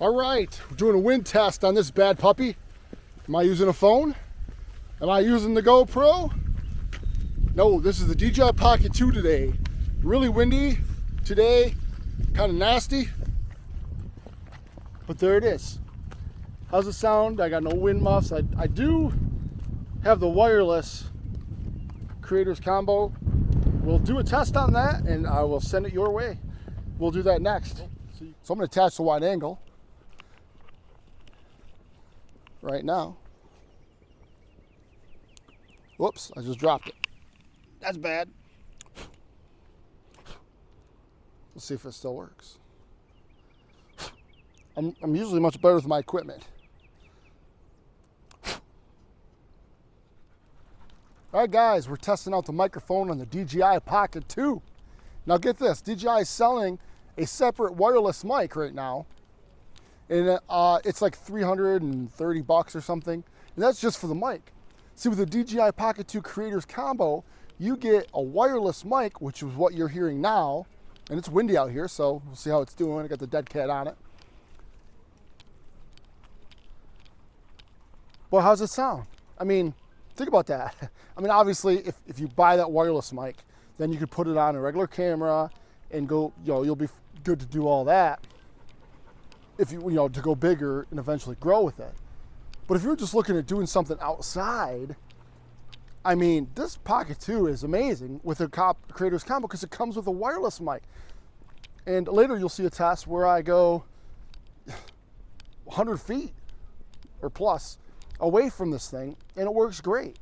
All right, we're doing a wind test on this bad puppy. Am I using a phone? Am I using the GoPro? No, this is the DJI Pocket 2 today. Really windy today, kind of nasty, but there it is. How's it sound? I got no wind muffs. I do have the wireless creators combo. We'll do a test on that and I will send it your way. We'll do that next. So I'm going to attach the wide angle right now. Whoops, I just dropped it. That's bad. Let's see if it still works. I'm usually much better with my equipment. All right, guys, we're testing out the microphone on the DJI Pocket 2. Now get this, DJI is selling a separate wireless mic right now. And it's like $330 or something. And that's just for the mic. See, with the DJI Pocket 2 Creators Combo, you get a wireless mic, which is what you're hearing now. And it's windy out here, so we'll see how it's doing. I got the dead cat on it. Well, how's it sound? I mean, think about that. I mean, obviously, if you buy that wireless mic, then you could put it on a regular camera and go, you'll be good to do all that. If you to go bigger and eventually grow with it. But if you're just looking at doing something outside, I mean, this Pocket 2 is amazing with a Creators Combo because it comes with a wireless mic. And later you'll see a test where I go 100 feet or plus away from this thing and it works great.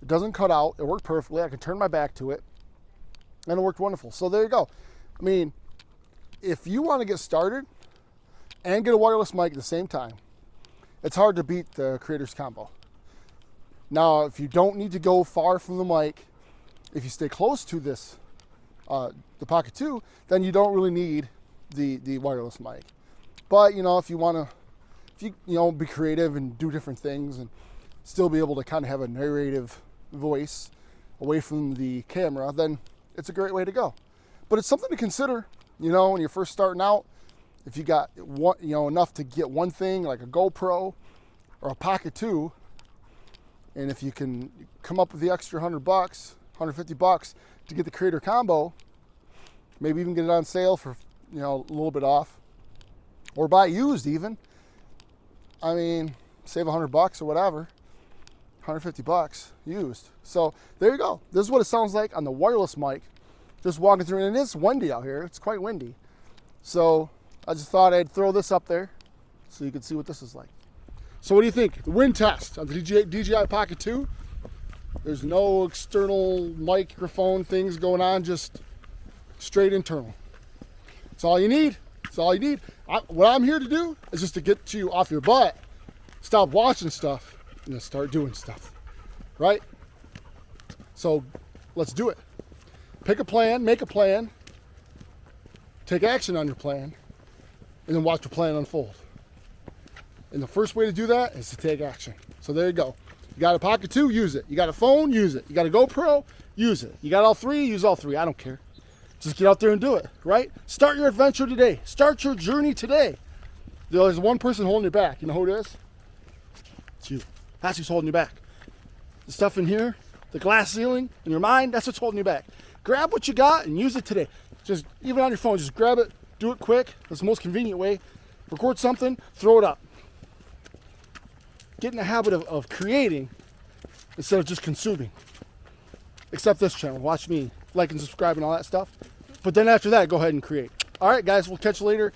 It doesn't cut out, it worked perfectly. I can turn my back to it and it worked wonderful. So there you go. I mean, if you want to get started and get a wireless mic at the same time, it's hard to beat the Creators Combo. Now, if you don't need to go far from the mic, if you stay close to this, the Pocket 2, then you don't really need the wireless mic. But, if you want to, be creative and do different things and still be able to kind of have a narrative voice away from the camera, then it's a great way to go. But it's something to consider, when you're first starting out. If you got one, enough to get one thing like a GoPro or a Pocket 2, and if you can come up with the extra $100, $150 to get the Creator Combo, maybe even get it on sale for a little bit off, or buy it used even. I mean, save $100 or whatever, $150 used. So there you go. This is what it sounds like on the wireless mic. Just walking through, and it is windy out here. It's quite windy. So I just thought I'd throw this up there so you can see what this is like. So what do you think? The wind test on the DJI Pocket 2. There's no external microphone things going on, just straight internal. That's all you need. That's all you need. What I'm here to do is just to get you off your butt, stop watching stuff, and just start doing stuff, right? So let's do it. Pick a plan, make a plan, take action on your plan, and then watch your plan unfold. And the first way to do that is to take action. So there you go. You got a Pocket 2, use it. You got a phone, use it. You got a GoPro, use it. You got all three, use all three. I don't care. Just get out there and do it, right? Start your adventure today. Start your journey today. There's one person holding you back. You know who it is? It's you. That's who's holding you back. The stuff in here, the glass ceiling, in your mind, that's what's holding you back. Grab what you got and use it today. Just, even on your phone, just grab it, do it quick. That's the most convenient way. Record something, throw it up. Get in the habit of creating instead of just consuming. Except this channel. Watch me like and subscribe and all that stuff. But then after that, go ahead and create. All right, guys, we'll catch you later.